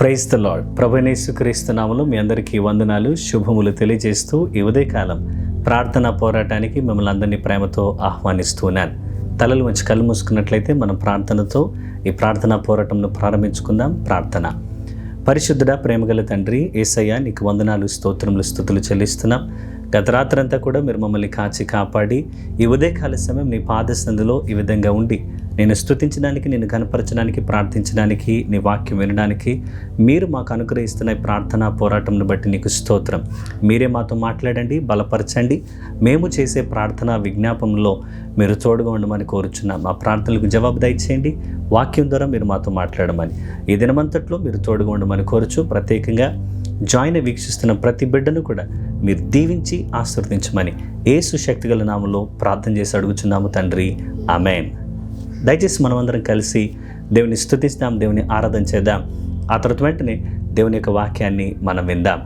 Praise the lord. ప్రభువైన యేసుక్రీస్తు నామములో మీ అందరికీ వందనాలు, శుభములు తెలియజేస్తూ ఈ ఉదయకాలం ప్రార్థనా పోరాటానికి మిమ్మల్ని అందరినీ ప్రేమతో ఆహ్వానిస్తున్నాను. తలలు వంచి కళ్ళు మూసుకున్నట్లయితే మనం ప్రార్థనతో ఈ ప్రార్థనా పోరాటంను ప్రారంభించుకుందాం. ప్రార్థన. పరిశుద్ధుడా, ప్రేమగల తండ్రి యేసయ్య, నీకు వందనాలు, స్తోత్రములు, స్తుతులు చెల్లిస్తున్నాం. గత రాత్రంతా కూడా మీరు మమ్మల్ని కాచి కాపాడి ఈ ఉదయకాల సమయం నీ పాదసందులో ఈ విధంగా ఉండి నేను స్తుతించడానికి, నేను కనపరచడానికి, ప్రార్థించడానికి, నీ వాక్యం వినడానికి మీరు మాకు అనుగ్రహిస్తున్న ఈ ప్రార్థనా పోరాటంను బట్టి నీకు స్తోత్రం. మీరే మాతో మాట్లాడండి, బలపరచండి. మేము చేసే ప్రార్థనా విజ్ఞాపంలో మీరు తోడుగా ఉండమని కోరుచున్నాం. మా ప్రార్థనలకు జవాబు దయచేయండి. వాక్యం ద్వారా మీరు మాతో మాట్లాడమని, ఈ దినమంతట్లో మీరు తోడుగా ఉండమని కోరుచు. ప్రత్యేకంగా జాయిన్ వీక్షిస్తున్న ప్రతి బిడ్డను కూడా మీరు దీవించి ఆశీర్వదించమని యేసు శక్తిగల నామములో ప్రార్థన చేసి అడుగుచున్నాము తండ్రి, ఆమేన్. దయచేసి మనమందరం కలిసి దేవుని స్తుతిస్తాం, దేవుని ఆరాధన చేద్దాం. ఆ తర్వాత వెంటనే దేవుని యొక్క వాక్యాన్ని మనం విందాం.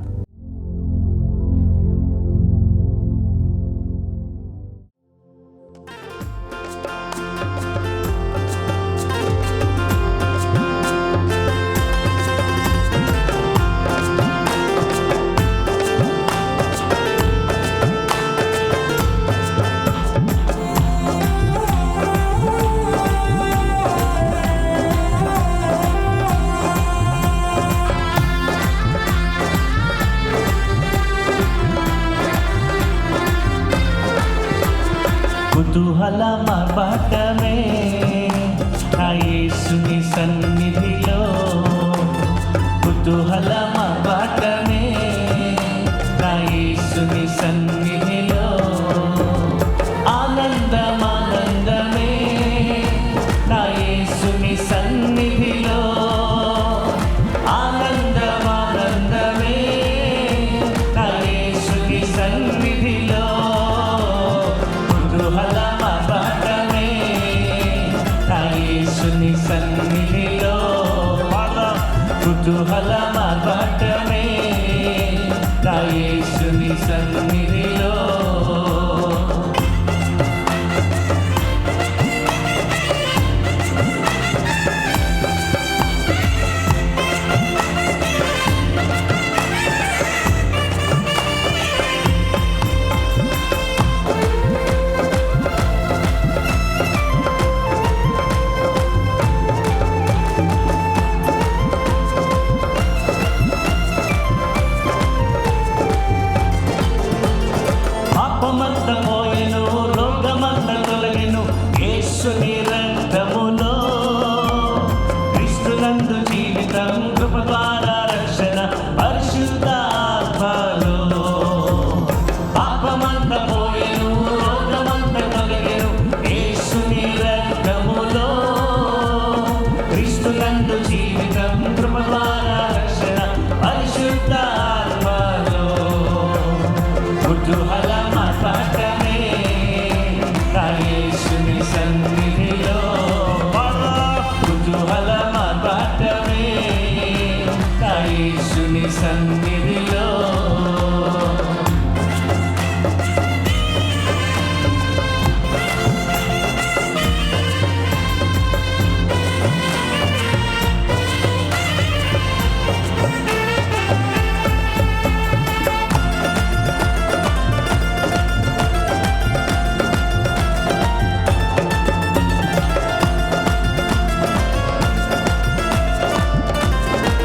కుతూహలమపటమే నా యేసుని సన్నిధిలో, కుతూహలమపటమే నా యేసుని సన్నిధిలో, ఆనందమానందమే నా యేసుని సన్నిధిలో, ఆనందమానందమే నా యేసుని సన్నిధిలో, కుతూహలమపటమే నా యేసుని సన్నిధిలో, కుతూహలమపటమే నా యేసుని సన్నిధిలో. పాపమంత పోయెను, రోగమంత తొలగెను యేసుని రక్తములో, క్రీస్తునందు జీవితం, కృప ద్వారా రక్షణ, పరిశుద్ధ ఆత్మలో. పాపమంత పోయెను, రోగమంత తొలగెను యేసుని రక్తములో, క్రీస్తునందు జీవితం, కృప ద్వారా రక్షణ, పరిశుద్ధ ఆత్మలో. కుతూహలమపటమే నా యేసుని సన్నిధిలో, కుతూహలమపటమే నా యేసుని సన్నిధిలో.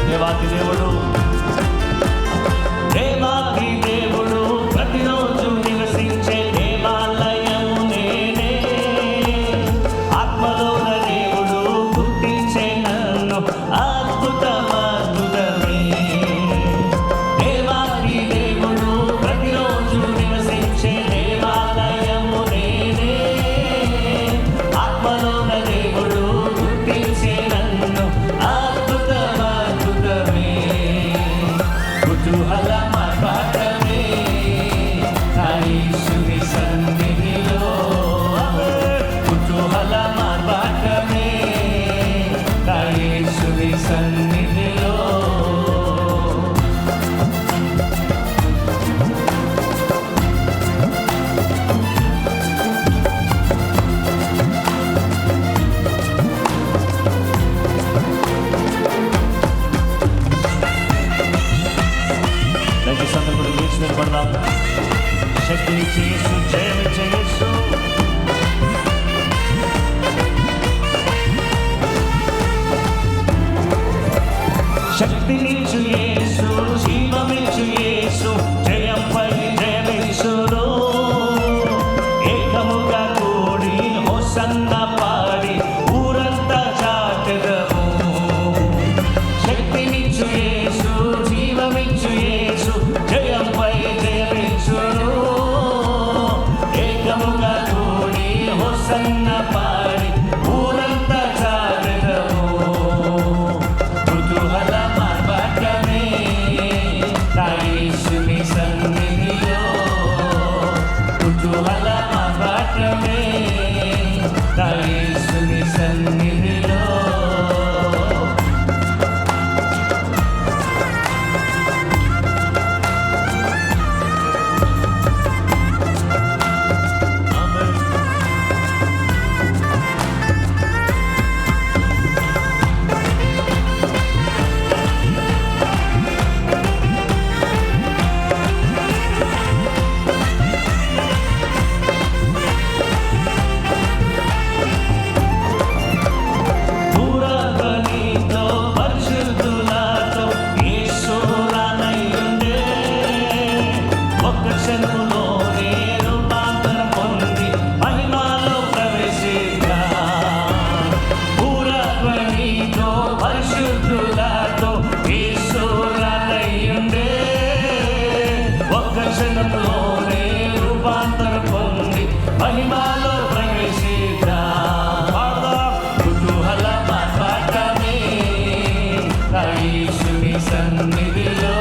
దేవాతి దేవుడు, దేవాతి దేవుడు ప్రతిరోజు నివసించే దేవాలయం నేనే, ఆత్మలోన దేవుడు గుర్తించే నన్ను అద్భుతమే. దేవాతి దేవుడు ప్రతిరోజు నివసించే దేవాలయం నేనే, ఆత్మలోన దేవుడు గుర్తించే నన్ను అద్భుతమే. శక్తినిచ్చు యేసు, జయమిచ్చు యేసు. శక్తినిచ్చు యేసు, జీవమిచ్చు యేసు, జయంపై జయమిచ్చును. ఏకముగా కూడి హోసన్న పాడి ఊరంతా చాటెదము. శక్తినిచ్చు యేసు, జీవమిచ్చు యేసు, జయంపై జయమిచ్చును. ఏకముగా కూడి హోసన్న పాడి ఊరంతా చాటెదము. కుతూహల మార్గమే నా యేసుని సన్నిధిలో. కుతూహల మార్గమే నా యేసుని సన్నిధిలో. దూరధ్వనితో పరిశుద్ధులతో యేసు రానయ్యుండే. ఒక్క క్షణములోనే రూపాంతరం పొంది మహిమలో ప్రవేశించా. దూరధ్వనితో పరిశుద్ధులతో యేసు రానయ్యుండే. ఒక్క క్షణములోనే రూపాంతరం పొంది మహిమలో ప్రవేశించా. కుతూహల మార్గమే నా యేసుని సన్నిధిలో.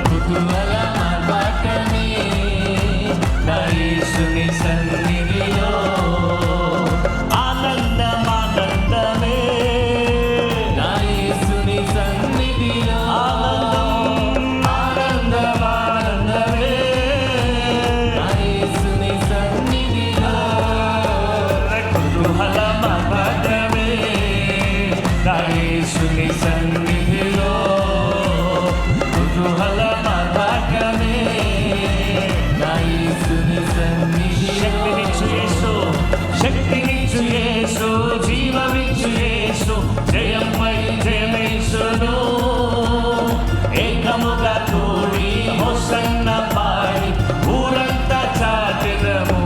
కుతూహల మార్గమే నా యేసుని సన్నిధిలో. ఆనందమే నా యేసుని సన్నిధిలో. ఆనందమే నా యేసుని సన్నిధిలో. కుతూహల మార్గమే నా యేసుని సన్నిధిలో. కుతూహల మార్గమే నా యేసుని సన్నిధిలో. శక్తినిచ్చు యేసు, శక్తినిచ్చు యేసు, జీవమిచ్చు యేసు, జయంపై జయమిచ్చును. ఏకముగా కూడి హోసన్న పాడి ఊరంతా చాటెదము.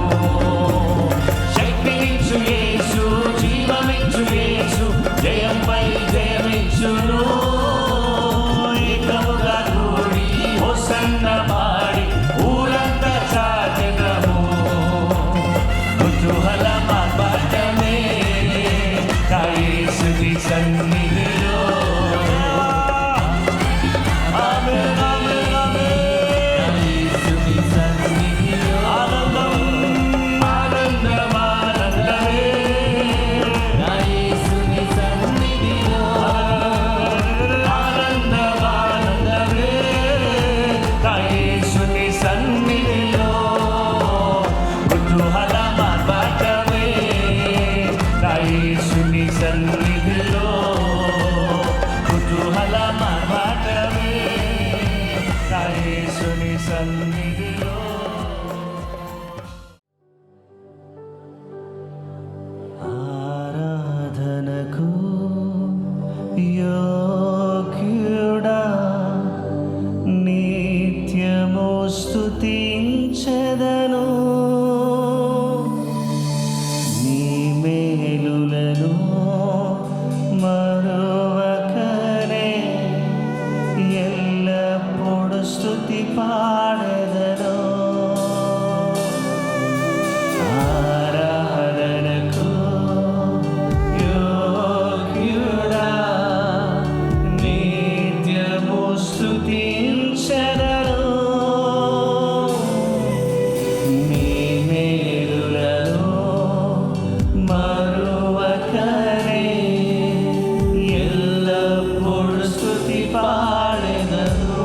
శక్తినిచ్చు యేసు, జీవమిచ్చు యేసు, జయంపై జయమిచ్చును. ఏకముగా కూడి హోసన్న పాడి ఊరంతా చాటెదము. కుతూహల మార్గమే నా యేసుని సన్నిధిలో. ఆమేన్, ఆమేన్, ఆమేన్. నా యేసుని సన్నిధిలో. ఆనందమే నా యేసుని సన్నిధిలో. ఆనందమే నా యేసుని సన్నిధిలో. కుతూహల మార్గమే నా యేసుని సన్నిధిలో. కుతూహల మార్గమే నా యేసుని సన్నిధిలో. ఆరాధనకు యోగ్యుడా, నిత్యము స్తుతించెదను. నీ మేలులను మరువకనే ఎల్లప్పుడు స్తుతి పాడెదను. ఆరాధనకు యోగ్యుడా, నిత్యము స్తుతించెదను. నీ మేలులను మరువకనే ఎల్లప్పుడు స్తుతి పాడెదను.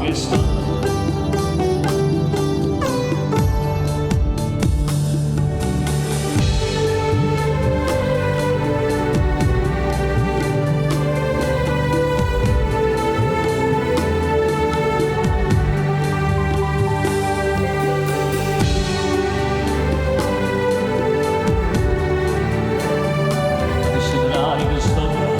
నామానికి స్తోత్రం. పరిశుద్ధురాలికి స్తోత్రం.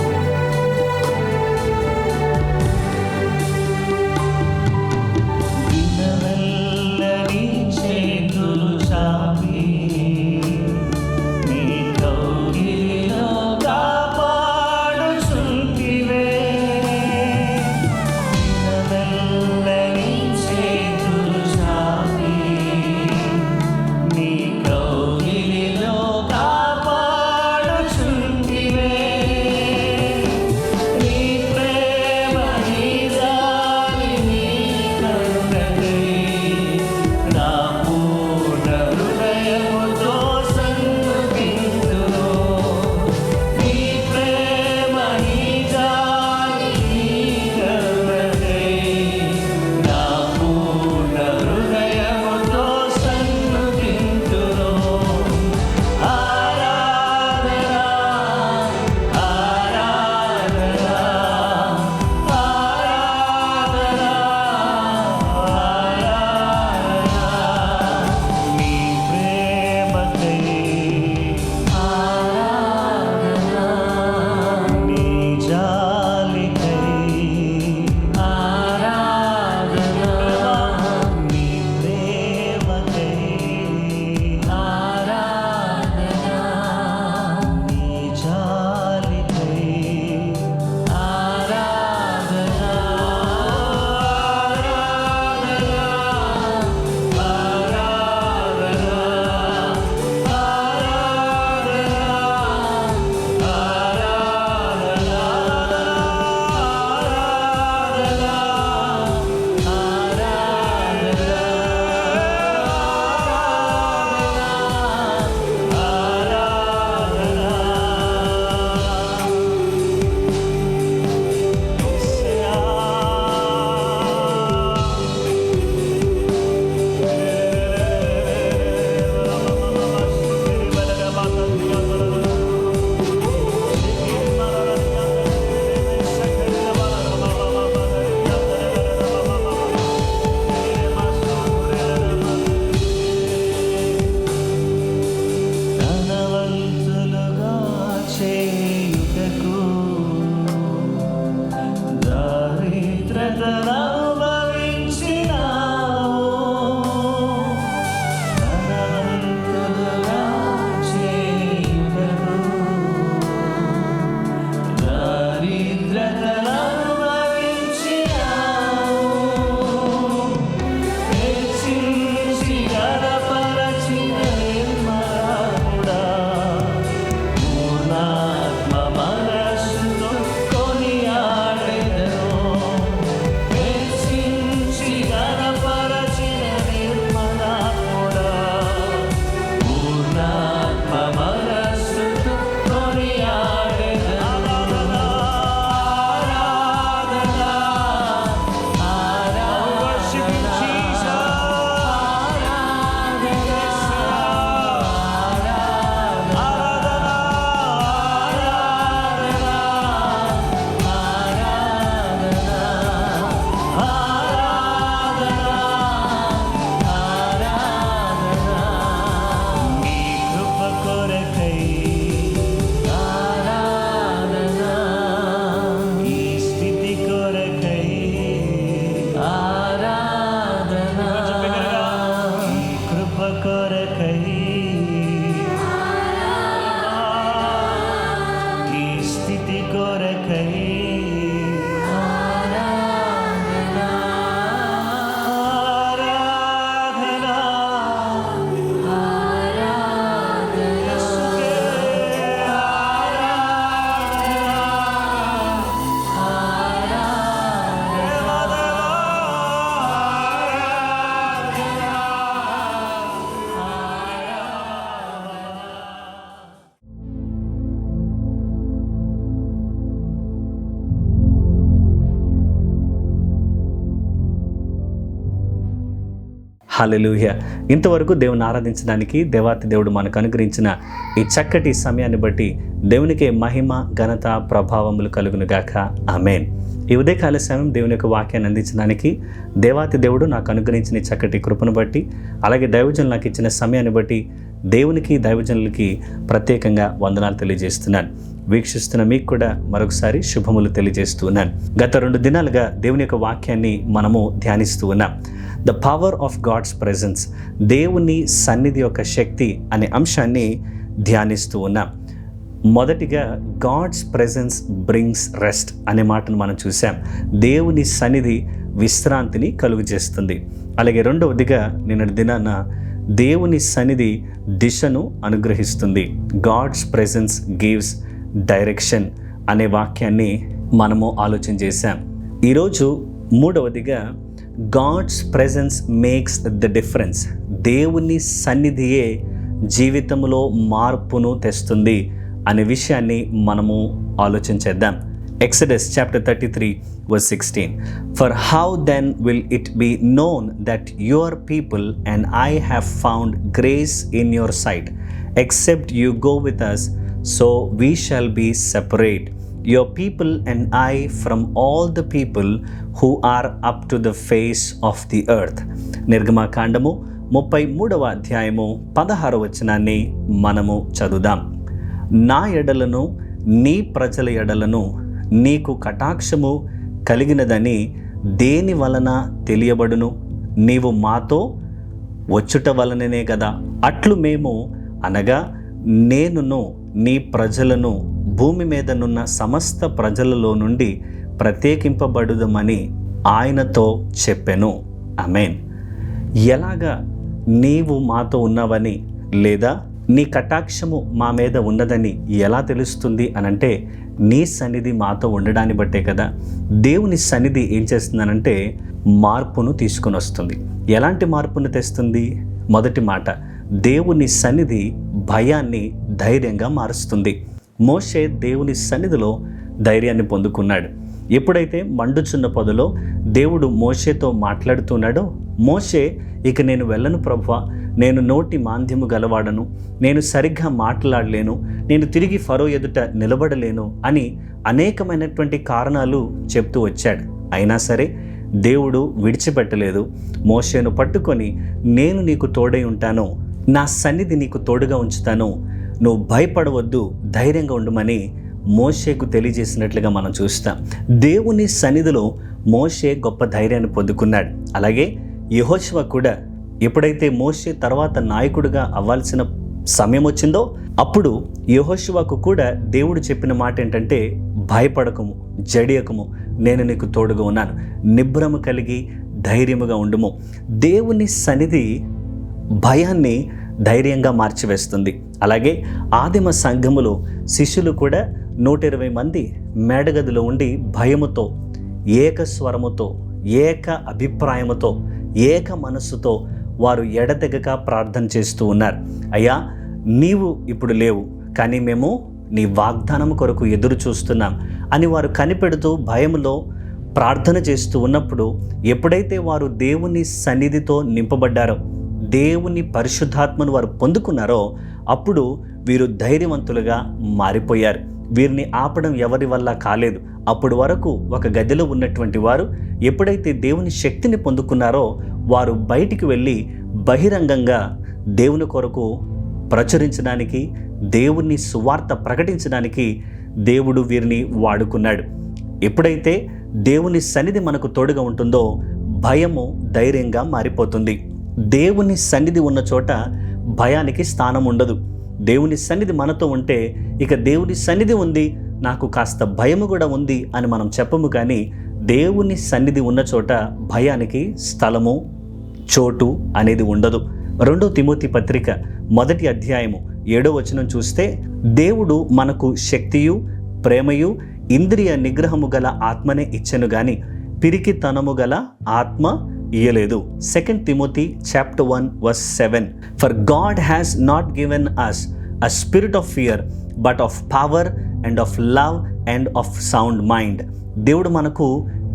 హల్లెలూయా. ఇంతవరకు దేవుని ఆరాధించడానికి దేవాతి దేవుడు మనకు అనుగ్రహించిన ఈ చక్కటి సమయాన్ని బట్టి దేవునికే మహిమ, ఘనత, ప్రభావములు కలుగునుగాక. ఆమేన్. ఈ ఉదయకాల సమయం దేవుని యొక్క వాక్యాన్ని అందించడానికి దేవాతి దేవుడు నాకు అనుగ్రహించిన ఈ చక్కటి కృపను బట్టి, అలాగే దైవజనులు నాకు ఇచ్చిన సమయాన్ని బట్టి దేవునికి, దైవజనులకి ప్రత్యేకంగా వందనాలు తెలియజేస్తున్నాను. వీక్షిస్తున్న మీకు కూడా మరొకసారి శుభములు తెలియజేస్తూ ఉన్నాను. గత 2 దినాలుగా దేవుని యొక్క వాక్యాన్ని మనము ధ్యానిస్తూ ఉన్నాం. The power of God's presence, దేవుని సన్నిధి యొక్క శక్తి అనే అంశాన్ని ధ్యానిస్తూ ఉన్నాం. మొదటిగా గాడ్స్ ప్రెజెన్స్ బ్రింగ్స్ రెస్ట్ అనే మాటను మనం చూసాం. దేవుని సన్నిధి విశ్రాంతిని కలుగు చేస్తుంది. అలాగే రెండవదిగా నిన్నటి దినాన దేవుని సన్నిధి దిశను అనుగ్రహిస్తుంది. గాడ్స్ ప్రెజెన్స్ గివ్స్ డైరెక్షన్ అనే వాక్యాన్ని మనము ఆలోచన చేశాం. ఈరోజు మూడవదిగా God's presence makes the difference, దేవుని సన్నిధియే జీవితంలో మార్పును తెస్తుంది అనే విషయాన్ని మనము ఆలోచన చేద్దాం. Exodus chapter 33 verse 16. For how then will it be known that your people and I have found grace in your sight, except you go with us, so we shall be separate, your people and I, from all the people who are up to the face of the earth. నిర్గమకాండము 33వ అధ్యాయము 16వ వచనాన్ని మనము చదువుదాం. నా ఎడలను నీ ప్రజల ఎడలను నీకు కటాక్షము కలిగినదని దేని వలన తెలియబడును? నీవు మాతో వచ్చుట వలననే కదా. అట్లు మేము అనగా నేనును నీ ప్రజలను భూమి మీదనున్న సమస్త ప్రజలలో నుండి ప్రత్యేకింపబడుదమని ఆయనతో చెప్పెను. ఆమేన్. ఎలాగా నీవు మాతో ఉన్నవని లేదా నీ కటాక్షము మా మీద ఉన్నదని ఎలా తెలుస్తుంది అనంటే నీ సన్నిధి మాతో ఉండడాన్ని బట్టే కదా. దేవుని సన్నిధి ఏం చేస్తుందనంటే మార్పును తీసుకొని వస్తుంది. ఎలాంటి మార్పును తెస్తుంది? మొదటి మాట, దేవుని సన్నిధి భయాన్ని ధైర్యంగా మారుస్తుంది. మోషే దేవుని సన్నిధిలో ధైర్యాన్ని పొందుకున్నాడు. ఎప్పుడైతే మండుచున్న పొదలో దేవుడు మోషేతో మాట్లాడుతున్నాడో, మోషే ఇక నేను వెళ్ళను ప్రభువా, నేను నోటి మాంద్యము గలవాడను, నేను సరిగ్గా మాట్లాడలేను, నేను తిరిగి ఫరో ఎదుట నిలబడలేను అని అనేకమైనటువంటి కారణాలు చెప్తూ వచ్చాడు. అయినా సరే దేవుడు విడిచిపెట్టలేదు. మోషేను పట్టుకొని నేను నీకు తోడై ఉంటాను, నా సన్నిధి నీకు తోడుగా ఉంచుతాను, నువ్వు భయపడవద్దు, ధైర్యంగా ఉండమని మోషేకు తెలియజేసినట్లుగా మనం చూస్తాం. దేవుని సన్నిధిలో మోషే గొప్ప ధైర్యాన్ని పొందుకున్నాడు. అలాగే యెహోషువ కూడా ఎప్పుడైతే మోషే తర్వాత నాయకుడిగా అవ్వాల్సిన సమయం వచ్చిందో అప్పుడు యెహోషువకు కూడా దేవుడు చెప్పిన మాట ఏంటంటే, భయపడకము, జడియకము, నేను నీకు తోడుగా ఉన్నాను, నిబ్బరము కలిగి ధైర్యముగా ఉండుము. దేవుని సన్నిధి భయాన్ని ధైర్యంగా మార్చివేస్తుంది. అలాగే ఆదిమ సంఘములో శిష్యులు కూడా 120 మంది మేడగదిలో ఉండి భయముతో, ఏక స్వరముతో, ఏక అభిప్రాయముతో, ఏక మనస్సుతో వారు ఎడతెగక ప్రార్థన చేస్తూ ఉన్నారు. అయ్యా, నీవు ఇప్పుడు లేవు, కానీ మేము నీ వాగ్దానం కొరకు ఎదురు చూస్తున్నాం అని వారు కనిపెడుతూ భయములో ప్రార్థన చేస్తూ ఉన్నప్పుడు, ఎప్పుడైతే వారు దేవుని సన్నిధితో నింపబడ్డారో, దేవుని పరిశుద్ధాత్మను వారు పొందుకున్నారో, అప్పుడు వీరు ధైర్యవంతులుగా మారిపోయారు. వీరిని ఆపడం ఎవరి వల్ల కాలేదు. అప్పటి వరకు ఒక గదిలో ఉన్నటువంటి వారు ఎప్పుడైతే దేవుని శక్తిని పొందుకున్నారో, వారు బయటికి వెళ్ళి బహిరంగంగా దేవుని కొరకు ప్రచురించడానికి, దేవుని సువార్త ప్రకటించడానికి దేవుడు వీరిని వాడుకున్నాడు. ఎప్పుడైతే దేవుని సన్నిధి మనకు తోడుగా ఉంటుందో భయము ధైర్యంగా మారిపోతుంది. దేవుని సన్నిధి ఉన్న చోట భయానికి స్థానం ఉండదు. దేవుని సన్నిధి మనతో ఉంటే ఇక దేవుని సన్నిధి ఉంది, నాకు కాస్త భయము కూడా ఉంది అని మనం చెప్పము. కానీ దేవుని సన్నిధి ఉన్న చోట భయానికి స్థలము, చోటు అనేది ఉండదు. 2 తిమోతి పత్రిక 1వ అధ్యాయము 7వ వచనం చూస్తే, దేవుడు మనకు శక్తియు ప్రేమయు ఇంద్రియ నిగ్రహము గల ఆత్మనే ఇచ్చెను గాని పిరికితనము గల ఆత్మ ఇయ్యలేదు. 2 Timothy chapter 1 verse 7. For God has not given us a spirit of fear, but of power and of love and of sound mind. దేవుడు మనకు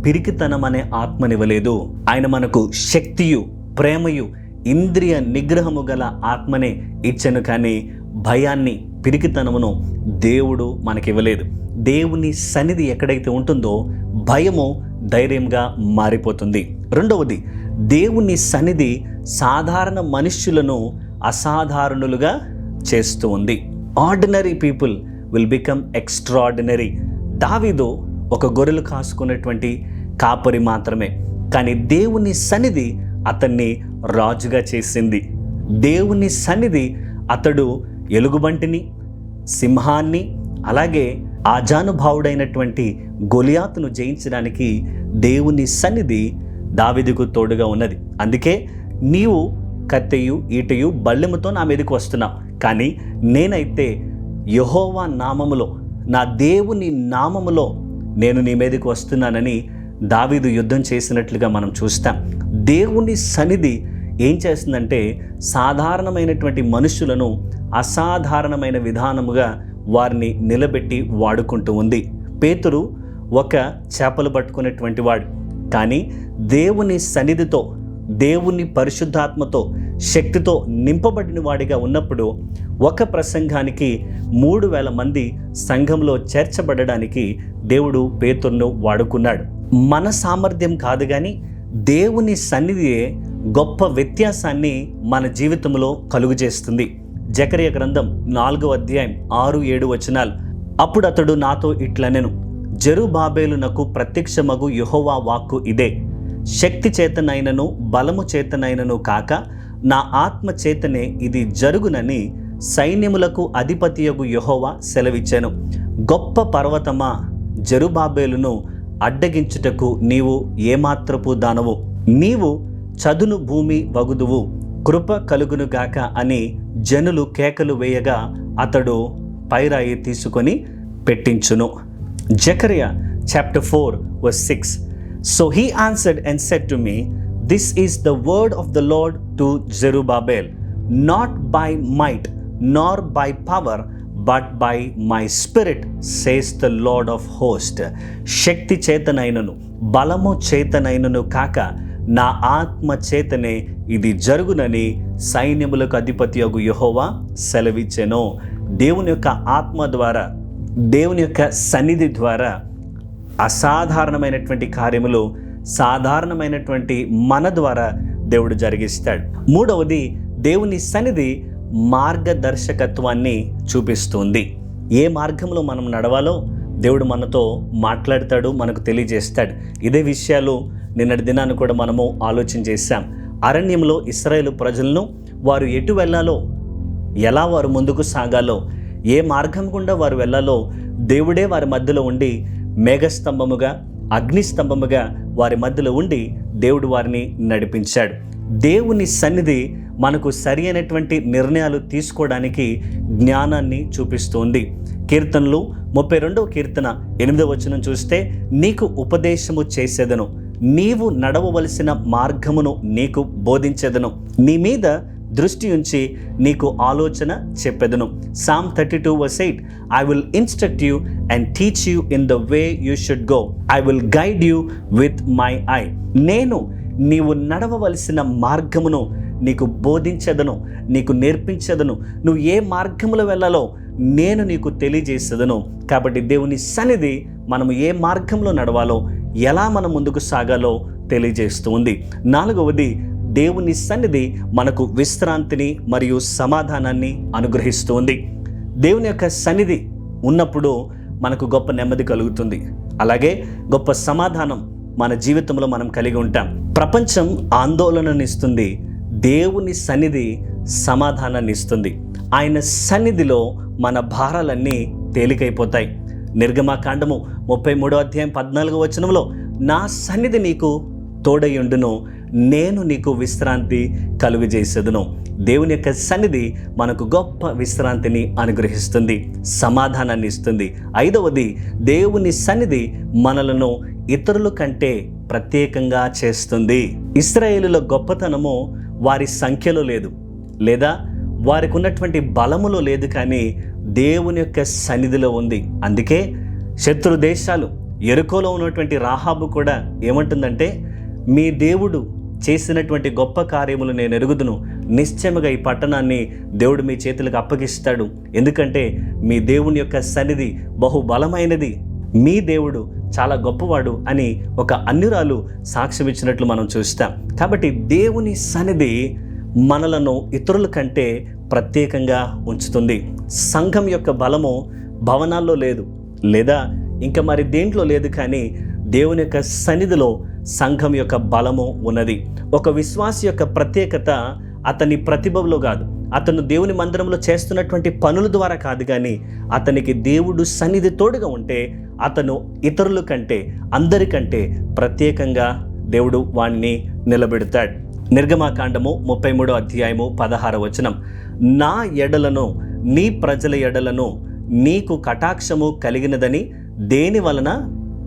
పిరికితనం అనే ఆత్మనివ్వలేదు. ఆయన మనకు శక్తియు ప్రేమయు ఇంద్రియ నిగ్రహము గల ఆత్మనే ఇచ్చెను, కానీ భయాన్ని, పిరికితనమును దేవుడు మనకివ్వలేదు. దేవుని సన్నిధి ఎక్కడైతే ఉంటుందో భయము ధైర్యంగా మారిపోతుంది. రెండవది, దేవుని సన్నిధి సాధారణ మనుష్యులను అసాధారణులుగా చేస్తూ ఉంది. Ordinary people will become extraordinary. దావీదు ఒక గొర్రెలు కాసుకున్నటువంటి కాపరి మాత్రమే, కానీ దేవుని సన్నిధి అతన్ని రాజుగా చేసింది. దేవుని సన్నిధి అతడు ఎలుగుబంటిని, సింహాన్ని, అలాగే ఆజానుభావుడైనటువంటి గొలియాతును జయించడానికి దేవుని సన్నిధి దావీదుకు తోడుగా ఉన్నది. అందుకే నీవు కత్తెయు ఈటెయు బల్లెముతో నా మీదకి వస్తున్నావు, కానీ నేనైతే యెహోవా నామములో, నా దేవుని నామములో నేను నీ మీదకి వస్తున్నానని దావీదు యుద్ధం చేసినట్లుగా మనం చూస్తాం. దేవుని సన్నిధి ఏం చేస్తుందంటే సాధారణమైనటువంటి మనుషులను అసాధారణమైన విధానముగా వారిని నిలబెట్టి వాడుకుంటూ ఉంది. పేతురు ఒక చేపలు పట్టుకునేటువంటి వాడు, కానీ దేవుని సన్నిధితో, దేవుని పరిశుద్ధాత్మతో, శక్తితో నింపబడిన వాడిగా ఉన్నప్పుడు ఒక ప్రసంగానికి 3,000 మంది సంఘంలో చేర్చబడడానికి దేవుడు పేతురును వాడుకున్నాడు. మన సామర్థ్యం కాదు, కానీ దేవుని సన్నిధియే గొప్ప వ్యత్యాసాన్ని మన జీవితంలో కలుగు చేస్తుంది. జకర్యా గ్రంథం 4వ అధ్యాయం 6-7 వచనాలు. అప్పుడు అతడు నాతో ఇట్లనెను, జెరుబ్బాబెలునకు ప్రత్యక్షమగు యెహోవా వాక్కు ఇదే, శక్తి చేతనైనను బలము చేతనైనను కాక నా ఆత్మ చేతనే ఇది జరుగునని సైన్యములకు అధిపతియగు యెహోవా సెలవిచ్చెను. గొప్ప పర్వతమా, జెరుబ్బాబెలును అడ్డగించుటకు నీవు ఏమాత్రపు దానవు, నీవు చదును భూమి వగుదువు, కృప కలుగును గాక అని జనులు కేకలు వేయగా అతడు పైరాయి తీసుకొని పెట్టించును. జకర్యా chapter 4 verse 6. So he answered and said to me, this is the word of the Lord to Zerubbabel, not by might nor by power but by my spirit, says the Lord of hosts. శక్తి చేతనైనను బలము చేతనైనను కాక నా ఆత్మ చేతనే ఇది జరుగునని సైన్యములకు అధిపతియగు యెహోవా సెలవిచ్చెను. దేవుని యొక్క ఆత్మ ద్వారా, దేవుని యొక్క సన్నిధి ద్వారా అసాధారణమైనటువంటి కార్యములు సాధారణమైనటువంటి మన ద్వారా దేవుడు జరిగిస్తాడు. మూడవది, దేవుని సన్నిధి మార్గదర్శకత్వాన్ని చూపిస్తుంది. ఏ మార్గంలో మనం నడవాలో దేవుడు మనతో మాట్లాడతాడు, మనకు తెలియజేస్తాడు. ఇదే విషయాలు నిన్నటి దినాన్ని కూడా మనము ఆలోచన చేశాం. అరణ్యంలో ఇశ్రాయేలు ప్రజలను వారు ఎటు వెళ్ళాలో, ఎలా వారు ముందుకు సాగాలో, ఏ మార్గం గుండా వారు వెళ్ళాలో దేవుడే వారి మధ్యలో ఉండి మేఘస్తంభముగా, అగ్నిస్తంభముగా వారి మధ్యలో ఉండి దేవుడు వారిని నడిపించాడు. దేవుని సన్నిధి మనకు సరి అయినటువంటి నిర్ణయాలు తీసుకోవడానికి జ్ఞానాన్ని చూపిస్తుంది. కీర్తనలు 32వ కీర్తన 8వ వచనం చూస్తే, నీకు ఉపదేశము చేసేదను, నీవు నడవవలసిన మార్గమును నీకు బోధించేదను, నీ మీద దృష్టి ఉంచి నీకు ఆలోచన చెప్పెదను. Psalm 32 verse 8. I will instruct you and teach you in the way you should go. I will guide you with my eye. నేను నీవు నడవవలసిన మార్గమును నీకు బోధించెదను, నీకు నేర్పించెదను, నువ్వు ఏ మార్గములో వెళ్ళాలో నేను నీకు తెలియజేసేదను. కాబట్టి దేవుని సన్నిధి మనము ఏ మార్గంలో నడవాలో, ఎలా మనం ముందుకు సాగాలో తెలియజేస్తూ ఉంది. నాలుగవది, దేవుని సన్నిధి మనకు విశ్రాంతిని మరియు సమాధానాన్ని అనుగ్రహిస్తూ ఉంది. దేవుని యొక్క సన్నిధి ఉన్నప్పుడు మనకు గొప్ప నెమ్మది కలుగుతుంది, అలాగే గొప్ప సమాధానం మన జీవితంలో మనం కలిగి ఉంటాం. ప్రపంచం ఆందోళననిస్తుంది, దేవుని సన్నిధి సమాధానాన్ని ఇస్తుంది. ఆయన సన్నిధిలో మన భారాలన్నీ తేలికైపోతాయి. నిర్గమకాండము 33వ అధ్యాయం 14వ వచనంలో, నా సన్నిధి నీకు తోడయుండును, నేను నీకు విశ్రాంతి కలుగజేసేదను. దేవుని యొక్క సన్నిధి మనకు గొప్ప విశ్రాంతిని అనుగ్రహిస్తుంది, సమాధానాన్ని ఇస్తుంది. ఐదవది, దేవుని సన్నిధి మనలను ఇతరుల కంటే ప్రత్యేకంగా చేస్తుంది. ఇశ్రాయేలుల గొప్పతనము వారి సంఖ్యలో లేదు, లేదా వారికి ఉన్నటువంటి బలములో లేదు, కానీ దేవుని యొక్క సన్నిధిలో ఉంది. అందుకే శత్రు దేశాలు, యెరికోలో ఉన్నటువంటి రాహాబు కూడా ఏమంటుందంటే, మీ దేవుడు చేసినటువంటి గొప్ప కార్యములు నేను ఎరుగుదును. నిశ్చయముగా ఈ పట్టణాన్ని దేవుడు మీ చేతులకు అప్పగిస్తాడు. ఎందుకంటే మీ దేవుని యొక్క సన్నిధి బహుబలమైనది, మీ దేవుడు చాలా గొప్పవాడు అని ఒక అన్యురాలు సాక్ష్యం ఇచ్చినట్లు మనం చూస్తాం. కాబట్టి దేవుని సన్నిధి మనలను ఇతరుల కంటే ప్రత్యేకంగా ఉంచుతుంది. సంఘం యొక్క బలము భవనాల్లో లేదు, లేదా ఇంకా మరి దేంట్లో లేదు, కానీ దేవుని యొక్క సన్నిధిలో సంఘం యొక్క బలము ఉన్నది. ఒక విశ్వాసి యొక్క ప్రత్యేకత అతని ప్రతిభలో కాదు, అతను దేవుని మందిరంలో చేస్తున్నటువంటి పనుల ద్వారా కాదు, కానీ అతనికి దేవుడు సన్నిధి తోడుగా ఉంటే అతను ఇతరుల కంటే అందరికంటే ప్రత్యేకంగా దేవుడు వాణ్ణి నిలబెడతాడు. నిర్గమాకాండము 33వ అధ్యాయము 16వ వచనం, నా ఎడలను నీ ప్రజల ఎడలను నీకు కటాక్షము కలిగినదని దేని వలన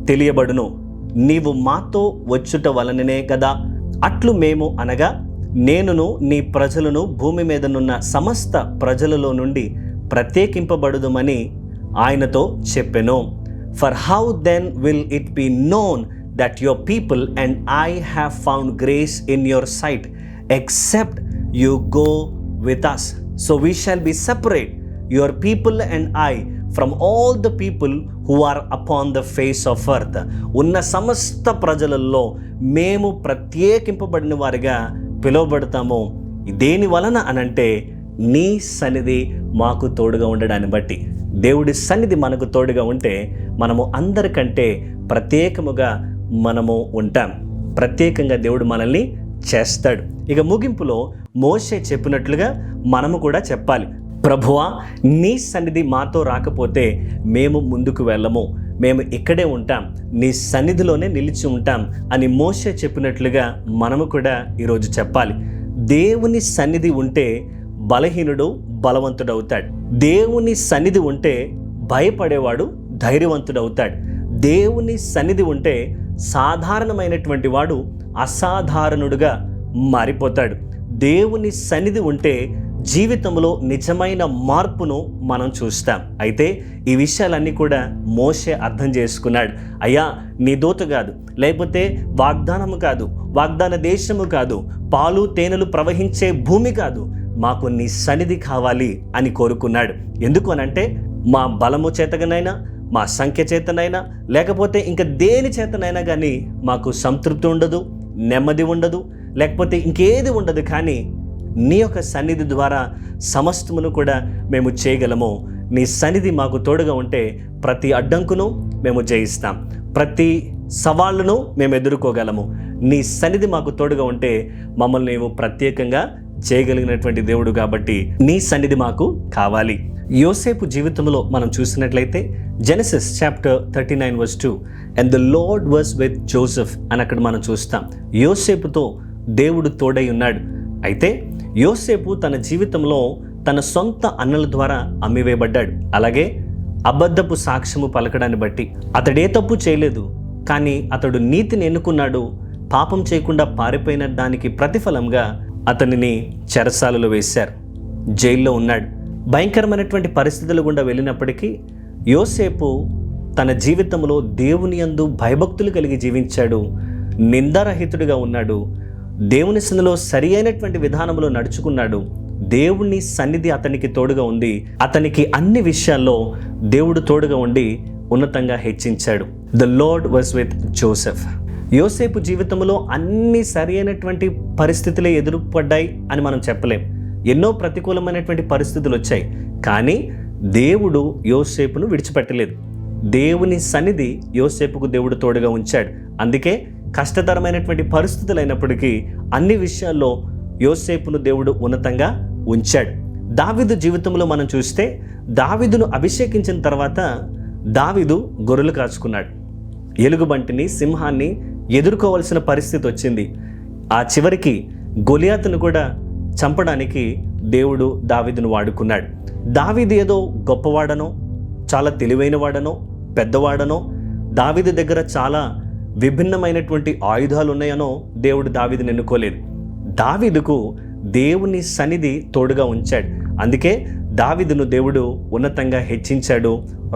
తెలియబడును, నీవు మాతో వచ్చుట వలననే కదా. అట్లు మేము అనగా నేనును నీ ప్రజలను భూమి మీదనున్న సమస్త ప్రజలలో నుండి ప్రత్యేకింపబడుదుమని ఆయనతో చెప్పెను. For how then will it be known that your people and I have found grace in your sight, except you go with us. So we shall be separate, your people and I, from all the people who are upon the face of earth. ఉన్న సమస్త ప్రజలలో మేము ప్రత్యేకింపబడిన వారిగా పిలువబడతాము. దేని వలన అనంటే నీ సన్నిధి మాకు తోడుగా ఉండడాన్ని బట్టి. దేవుడి సన్నిధి మనకు తోడుగా ఉంటే మనము అందరికంటే ప్రత్యేకముగా మనము ఉంటాం. ప్రత్యేకంగా దేవుడు మనల్ని చేస్తాడు. ఇక ముగింపులో మోషే చెప్పినట్లుగా మనము కూడా చెప్పాలి, ప్రభువా నీ సన్నిధి మాతో రాకపోతే మేము ముందుకు వెళ్ళము, మేము ఇక్కడే ఉంటాం, నీ సన్నిధిలోనే నిలిచి ఉంటాం అని మోషే చెప్పినట్లుగా మనము కూడా ఈరోజు చెప్పాలి. దేవుని సన్నిధి ఉంటే బలహీనుడు బలవంతుడవుతాడు. దేవుని సన్నిధి ఉంటే భయపడేవాడు ధైర్యవంతుడవుతాడు. దేవుని సన్నిధి ఉంటే సాధారణమైనటువంటి వాడు అసాధారణుడుగా మారిపోతాడు. దేవుని సన్నిధి ఉంటే జీవితంలో నిజమైన మార్పును మనం చూస్తాం. అయితే ఈ విషయాలన్నీ కూడా మోషే అర్థం చేసుకున్నాడు. అయ్యా నీ దూత కాదు, లేకపోతే వాగ్దానము కాదు, వాగ్దాన దేశము కాదు, పాలు తేనెలు ప్రవహించే భూమి కాదు, మాకు నీ సన్నిధి కావాలి అని కోరుకున్నాడు. ఎందుకు అనంటే మా బలము చేతగానైనా, మా సంఖ్య చేతనైనా, లేకపోతే ఇంకా దేని చేతనైనా కానీ మాకు సంతృప్తి ఉండదు, నెమ్మది ఉండదు, లేకపోతే ఇంకేది ఉండదు. కానీ నీ యొక్క సన్నిధి ద్వారా సమస్తమును కూడా మేము చేయగలము. నీ సన్నిధి మాకు తోడుగా ఉంటే ప్రతి అడ్డంకును మేము జయిస్తాం, ప్రతి సవాళ్ళను మేము ఎదుర్కోగలము. నీ సన్నిధి మాకు తోడుగా ఉంటే మమ్మల్ని మేము ప్రత్యేకంగా చేయగలిగినటువంటి దేవుడు కాబట్టి నీ సన్నిధి మాకు కావాలి. యోసేపు జీవితంలో మనం చూసినట్లయితే Genesis chapter 39:2 and the Lord was with Joseph అని అక్కడ మనం చూస్తాం. యోసేపుతో దేవుడు తోడై ఉన్నాడు. అయితే యోసేపు తన జీవితంలో తన సొంత అన్నల ద్వారా అమ్మివేయబడ్డాడు. అలాగే అబద్ధపు సాక్ష్యము పలకడాన్ని బట్టి అతడే తప్పు చేయలేదు, కానీ అతడు నీతిని ఎన్నుకున్నాడు. పాపం చేయకుండా పారిపోయిన దానికి ప్రతిఫలంగా అతనిని చెరసాలలో వేశారు, జైల్లో ఉన్నాడు. భయంకరమైనటువంటి పరిస్థితుల గుండా వెళ్ళినప్పటికీ యోసేపు తన జీవితంలో దేవుని యందు భయభక్తులు కలిగి జీవించాడు, నిందారహితుడిగా ఉన్నాడు, దేవుని సన్నిధిలో సరి అయినటువంటి విధానంలో నడుచుకున్నాడు. దేవుని సన్నిధి అతనికి తోడుగా ఉంది. అతనికి అన్ని విషయాల్లో దేవుడు తోడుగా ఉండి ఉన్నతంగా హెచ్చించాడు. The Lord was with Joseph. యోసేపు జీవితంలో అన్ని సరి అయినటువంటి పరిస్థితులే ఎదురుపడ్డాయి అని మనం చెప్పలేం. ఎన్నో ప్రతికూలమైనటువంటి పరిస్థితులు వచ్చాయి, కానీ దేవుడు యోసేపును విడిచిపెట్టలేదు. దేవుని సన్నిధి యోసేపుకు దేవుడు తోడుగా ఉంచాడు. అందుకే కష్టతరమైనటువంటి పరిస్థితులు అయినప్పటికీ అన్ని విషయాల్లో యోసేపును దేవుడు ఉన్నతంగా ఉంచాడు. దావీదు జీవితంలో మనం చూస్తే దావీదును అభిషేకించిన తర్వాత దావీదు గొర్రెలు కాచుకున్నాడు. ఎలుగుబంటిని, సింహాన్ని ఎదుర్కోవాల్సిన పరిస్థితి వచ్చింది. ఆ చివరికి గొలియాతును కూడా చంపడానికి దేవుడు దావీదును వాడుకున్నాడు. దావీదు ఏదో గొప్పవాడనో, చాలా తెలివైన వాడనో, పెద్దవాడనో, దావీదు దగ్గర చాలా విభిన్నమైనటువంటి ఆయుధాలు ఉన్నాయనో దేవుడు దావీదుని ఎన్నుకోలేదు. దావీదుకు దేవుని సన్నిధి తోడుగా ఉంచాడు. అందుకే దావీదును దేవుడు ఉన్నతంగా హెచ్చించాడు,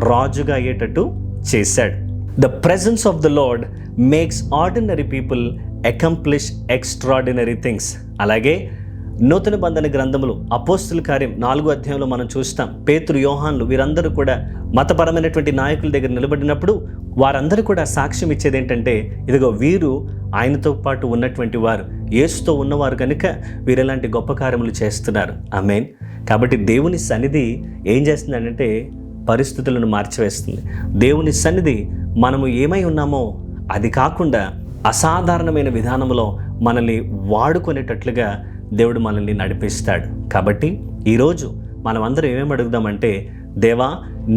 రాజుగా అయ్యేటట్టు చేశాడు. The presence of the lord makes ordinary people accomplish extraordinary things. అలాగే నూతన బంధన గ్రంథములు అపోస్తుల కార్యం 4వ అధ్యాయంలో మనం చూస్తాం, పేతురు, యోహాన్లు వీరందరూ కూడా మతపరమైనటువంటి నాయకుల దగ్గర నిలబడినప్పుడు వారందరూ కూడా సాక్ష్యం ఇచ్చేది ఏంటంటే, ఇదిగో వీరు ఆయనతో పాటు ఉన్నటువంటి వారు, యేసుతో ఉన్నవారు కనుక వీరెలాంటి గొప్ప కార్యములు చేస్తున్నారు. ఆమేన్. కాబట్టి దేవుని సన్నిధి ఏం చేస్తుందంటే పరిస్థితులను మార్చివేస్తుంది. దేవుని సన్నిధి మనము ఏమై ఉన్నామో అది కాకుండా అసాధారణమైన విధానంలో మనల్ని వాడుకునేటట్లుగా దేవుడు మనల్ని నడిపిస్తాడు. కాబట్టి ఈరోజు మనం అందరం ఏమేమి అడుగుదామంటే, దేవా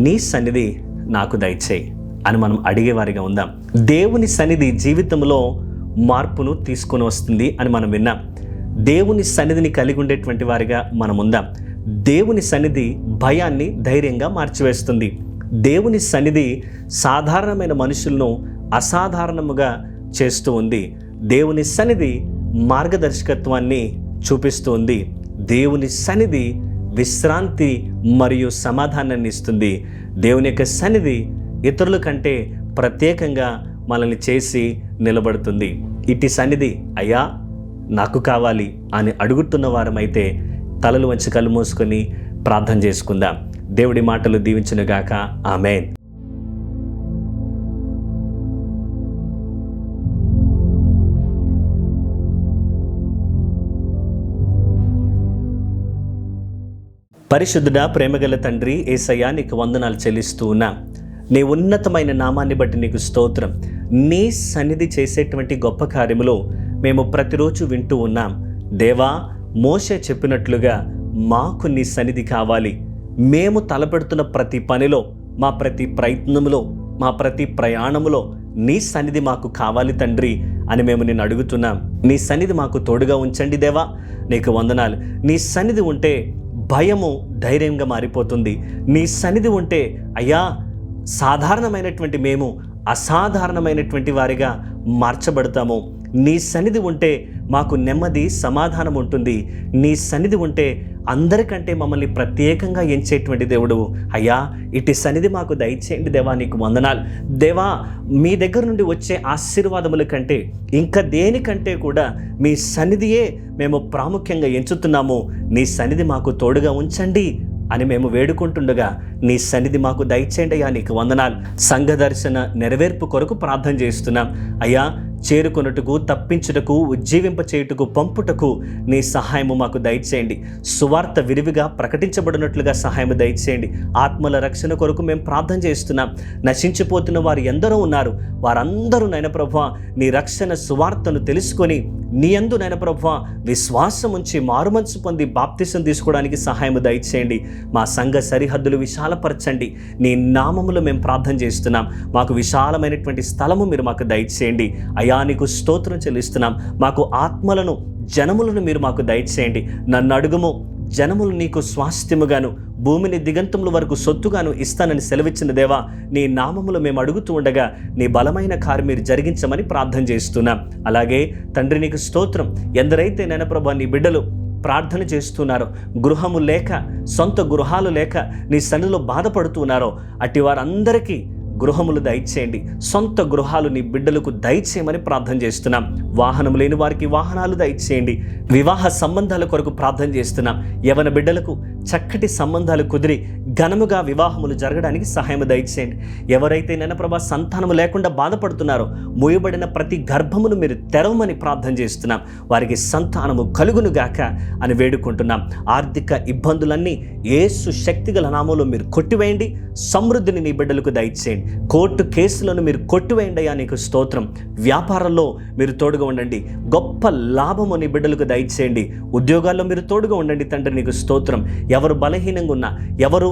నీ సన్నిధి నాకు దయచేయి అని మనం అడిగేవారిగా ఉందాం. దేవుని సన్నిధి జీవితంలో మార్పును తీసుకొని వస్తుంది అని మనం విన్నాం. దేవుని సన్నిధిని కలిగి ఉండేటువంటి వారిగా మనం ఉందాం. దేవుని సన్నిధి భయాన్ని ధైర్యంగా మార్చివేస్తుంది. దేవుని సన్నిధి సాధారణమైన మనుషులను అసాధారణముగా చేస్తూ ఉంది. దేవుని సన్నిధి మార్గదర్శకత్వాన్ని చూపిస్తూ ఉంది. దేవుని సన్నిధి విశ్రాంతి మరియు సమాధానాన్ని ఇస్తుంది. దేవుని యొక్క సన్నిధి ఇతరుల కంటే ప్రత్యేకంగా మనల్ని చేసి నిలబడుతుంది. ఇటు సన్నిధి అయ్యా నాకు కావాలి అని అడుగుతున్న వారమైతే తలలు వంచి కళ్ళు మూసుకొని ప్రార్థన చేసుకుందాం. దేవుడి మాటలు దీవించునుగాక. ఆమేన్. పరిశుద్ధుడా, ప్రేమగల తండ్రి యేసయ్యా, నీకు వందనాలు చెల్లిస్తూ ఉన్నా. నీ ఉన్నతమైన నామాన్ని బట్టి నీకు స్తోత్రం. నీ సన్నిధి చేసేటువంటి గొప్ప కార్యములు మేము ప్రతిరోజు వింటూ ఉన్నాం. దేవా, మోషే చెప్పినట్లుగా మాకు నీ సన్నిధి కావాలి. మేము తలపెడుతున్న ప్రతి పనిలో, మా ప్రతి ప్రయత్నంలో, మా ప్రతి ప్రయాణములో నీ సన్నిధి మాకు కావాలి తండ్రి అని మేము నిన్ను అడుగుతున్నాం. నీ సన్నిధి మాకు తోడుగా ఉంచండి దేవా. నీకు వందనాలు. నీ సన్నిధి ఉంటే భయము ధైర్యంగా మారిపోతుంది. నీ సన్నిధి ఉంటే అయ్యా సాధారణమైనటువంటి మేము అసాధారణమైనటువంటి వారిగా మార్చబడతాము. నీ సన్నిధి ఉంటే మాకు నెమ్మది, సమాధానం ఉంటుంది. నీ సన్నిధి ఉంటే అందరికంటే మమ్మల్ని ప్రత్యేకంగా ఎంచేటువంటి దేవుడు. అయ్యా ఇటు సన్నిధి మాకు దయచేయండి దేవా. నీకు వందనాలు దేవా. మీ దగ్గర నుండి వచ్చే ఆశీర్వాదముల కంటే ఇంకా దేనికంటే కూడా మీ సన్నిధియే మేము ప్రాముఖ్యంగా ఎంచుతున్నాము. నీ సన్నిధి మాకు తోడుగా ఉంచండి అని మేము వేడుకుంటుండగా నీ సన్నిధి మాకు దయచేయండి అయ్యా. నీకు వందనాలు. సంఘ దర్శన నెరవేర్పు కొరకు ప్రార్థన చేస్తున్నాం అయ్యా. చేరుకొనుటకు, తప్పించుటకు, ఉజ్జీవింప చేయుటకు, పంపుటకు నీ సహాయము మాకు దయచేయండి. సువార్త విరివిగా ప్రకటించబడినట్లుగా సహాయము దయచేయండి. ఆత్మల రక్షణ కొరకు మేము ప్రార్థన చేస్తున్నాం. నశించిపోతున్న వారు ఎందరో ఉన్నారు. వారందరూ నైనా ప్రభువా నీ రక్షణ సువార్తను తెలుసుకొని నీ యందు నైనా ప్రభువా విశ్వాసం ఉంచి మారుమనసు పొంది బాప్తిసం తీసుకోవడానికి సహాయము దయచేయండి. మా సంఘ సరిహద్దులు విశాలపరచండి. నీ నామములో మేము ప్రార్థన చేస్తున్నాం. మాకు విశాలమైనటువంటి స్థలము మీరు మాకు దయచేయండి అయ్యా. నీకు స్తోత్రం చెల్లిస్తున్నాం. మాకు ఆత్మలను, జనములను మీరు మాకు దయచేయండి. నన్ను అడుగుము, జనములు నీకు స్వాస్థ్యముగాను, భూమిని దిగంతముల వరకు సొత్తుగాను ఇస్తానని సెలవిచ్చిన దేవా, నీ నామములు మేము అడుగుతూ ఉండగా నీ బలమైన కార్యం మీరు జరిగించమని ప్రార్థన చేస్తున్నాం. అలాగే తండ్రి నీకు స్తోత్రం. ఎందరైతే నైనా ప్రభువా నీ బిడ్డలు ప్రార్థన చేస్తున్నారో, గృహము లేక, సొంత గృహాలు లేక నీ సన్నిధిలో బాధపడుతున్నారో అట్టి వారందరికీ గృహములు దయచేయండి. సొంత గృహాలు నీ బిడ్డలకు దయచేయమని ప్రార్థన చేస్తున్నాం. వాహనం లేని వారికి వాహనాలు దయచేయండి. వివాహ సంబంధాల కొరకు ప్రార్థన చేస్తున్నాం. యవన బిడ్డలకు చక్కటి సంబంధాలు కుదిరి ఘనముగా వివాహములు జరగడానికి సహాయం దయచేయండి. ఎవరైతే ప్రభా సంతానము లేకుండా బాధపడుతున్నారో మూయబడిన ప్రతి గర్భమును మీరు తెరవమని ప్రార్థన చేస్తున్నాం. వారికి సంతానము కలుగునుగాక అని వేడుకుంటున్నాం. ఆర్థిక ఇబ్బందులన్నీ యేసు శక్తిగల నామములో మీరు కొట్టివేయండి. సమృద్ధిని నీ బిడ్డలకు దయచేయండి. కోర్టు కేసులను మీరు కొట్టివేయండి అయ్యా. నీకు స్తోత్రం. వ్యాపారంలో మీరు తోడుగా ఉండండి. గొప్ప లాభము నీ బిడ్డలకు దయచేయండి. ఉద్యోగాల్లో మీరు తోడుగా ఉండండి తండ్రి. నీకు స్తోత్రం. ఎవరు బలహీనంగా ఉన్నా, ఎవరు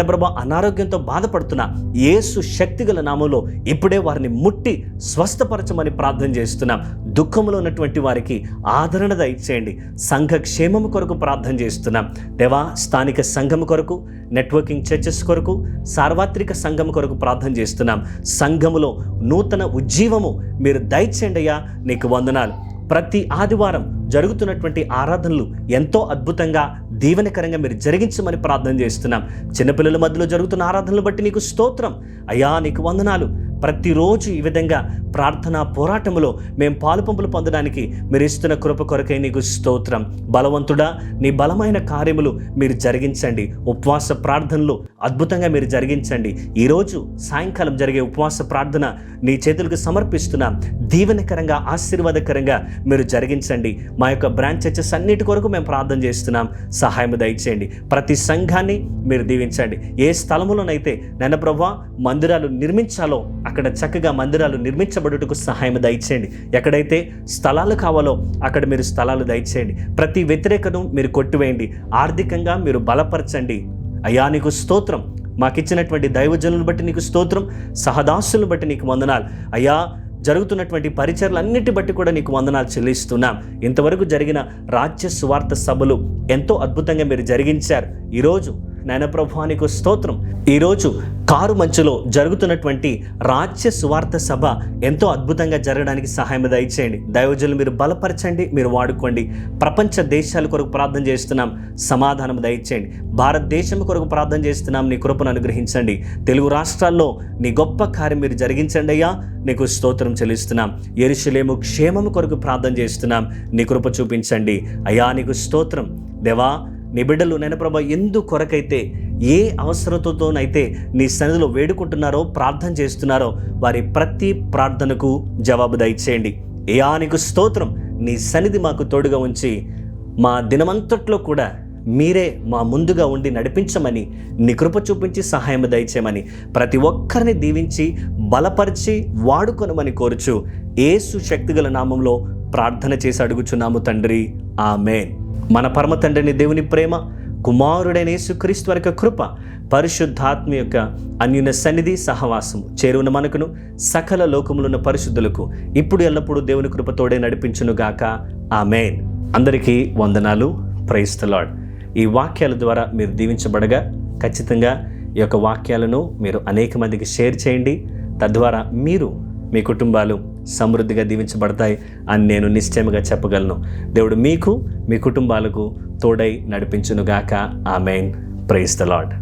ప్రభా అనారోగ్యంతో బాధపడుతున్నా యేసు శక్తిగల నామములో ఇప్పుడే వారిని ముట్టి స్వస్థపరచమని ప్రార్థన చేస్తున్నాం. దుఃఖంలో ఉన్నటువంటి వారికి ఆదరణ దయచేయండి. సంఘ క్షేమము కొరకు ప్రార్థన చేస్తున్నాం దేవా. స్థానిక సంఘం కొరకు, నెట్వర్కింగ్ చర్చెస్ కొరకు, సార్వత్రిక సంఘం కొరకు ప్రార్థన చేస్తున్నాం. సంఘములో నూతన ఉజ్జీవము మీరు దయచేయండి అయ్యా. నీకు వందనాలు. ప్రతి ఆదివారం జరుగుతున్నటువంటి ఆరాధనలు ఎంతో అద్భుతంగా, దీవెనకరంగా మీరు జరిగించమని ప్రార్థన చేస్తున్నాం. చిన్నపిల్లల మధ్యలో జరుగుతున్న ఆరాధనలు బట్టి నీకు స్తోత్రం అయ్యా. నీకు వందనాలు. ప్రతిరోజు ఈ విధంగా ప్రార్థనా పోరాటంలో మేము పాలుపంపులు పొందడానికి మీరు ఇస్తున్న కృప కొరకై నీకు స్తోత్రం. బలవంతుడా, నీ బలమైన కార్యములు మీరు జరిగించండి. ఉపవాస ప్రార్థనలు అద్భుతంగా మీరు జరిగించండి. ఈరోజు సాయంకాలం జరిగే ఉపవాస ప్రార్థన నీ చేతులకు సమర్పిస్తున్నాం. దీవెనకరంగా, ఆశీర్వాదకరంగా మీరు జరిగించండి. మా యొక్క బ్రాంచ్ చర్చెస్ అన్నిటి కొరకు మేము ప్రార్థన చేస్తున్నాం. సహాయం దయచేయండి. ప్రతి సంఘాన్ని మీరు దీవించండి. ఏ స్థలములోనైతే నన్న ప్రభువా మందిరాలు నిర్మించాలో అక్కడ చక్కగా మందిరాలు నిర్మించబడుటకు సహాయం దయచేయండి. ఎక్కడైతే స్థలాలు కావాలో అక్కడ మీరు స్థలాలు దయచేయండి. ప్రతి వ్యతిరేకను మీరు కొట్టివేయండి. ఆర్థికంగా మీరు బలపరచండి. అయ్యా నీకు స్తోత్రం. మాకిచ్చినటువంటి దైవజనులను బట్టి నీకు స్తోత్రం. సహదాసులను బట్టి నీకు వందనాలు. అయ్యా జరుగుతున్నటువంటి పరిచర్లన్నిటి బట్టి కూడా నీకు వందనాలు చెల్లిస్తున్నాం. ఇంతవరకు జరిగిన రాజ్య సువార్త సభలు ఎంతో అద్భుతంగా మీరు జరిగించారు. ఈరోజు నాయన ప్రభువా నీకు స్తోత్రం. ఈరోజు కారు మంచులో జరుగుతున్నటువంటి రాజ్య సువార్త సభ ఎంతో అద్భుతంగా జరగడానికి సహాయం దయచేయండి. దైవజనులు మీరు బలపరచండి, మీరు వాడుకోండి. ప్రపంచ దేశాల కొరకు ప్రార్థన చేస్తున్నాం, సమాధానం దయచేయండి. భారతదేశం కొరకు ప్రార్థన చేస్తున్నాం, నీ కృపను అనుగ్రహించండి. తెలుగు రాష్ట్రాల్లో నీ గొప్ప కార్యం మీరు జరిగించండి అయ్యా, నీకు స్తోత్రం చెల్లిస్తున్నాం. యెరూషలేము క్షేమము కొరకు ప్రార్థన చేస్తున్నాం, నీ కృప చూపించండి అయ్యా, నీకు స్తోత్రం. దేవా నీ బిడ్డలు నేను ప్రభా ఎందు కొరకైతే ఏ అవసరతతోనైతే నీ సన్నిధిలో వేడుకుంటున్నారో ప్రార్థన చేస్తున్నారో వారి ప్రతి ప్రార్థనకు జవాబు దయచేయండి. అయ్యా నీకు స్తోత్రం. నీ సన్నిధి మాకు తోడుగా ఉంచి మా దినమంతట్లో కూడా మీరే మా ముందుగా ఉండి నడిపించమని, నీ కృప చూపించి సహాయం దయచేయమని ప్రతి ఒక్కరిని దీవించి బలపరిచి వాడుకొనమని కోరుచు యేసు శక్తిగల నామంలో ప్రార్థన చేసి అడుగుచున్నాము తండ్రి, ఆమేన్. మన పరమ తండ్రిని దేవుని ప్రేమ, కుమారుడైన యేసుక్రీస్తు వారి యొక్క కృప, పరిశుద్ధాత్మ యొక్క అన్యున సన్నిధి సహవాసము చేరువున మనకును సకల లోకములున్న పరిశుద్ధులకు ఇప్పుడు ఎల్లప్పుడూ దేవుని కృపతోడే నడిపించునుగాక, ఆమేన్. అందరికీ వందనాలు. Praise the lord. ఈ వాక్యాల ద్వారా మీరు దీవించబడగా ఖచ్చితంగా ఈ యొక్క వాక్యాలను మీరు అనేక మందికి షేర్ చేయండి. తద్వారా మీరు మీ కుటుంబాలు సమృద్ధిగా దీవించబడతాయి అని నేను నిశ్చయముగా చెప్పగలను. దేవుడు మీకు, మీ కుటుంబాలకు తోడై నడిపించునుగాక, ఆమేన్. Praise the lord.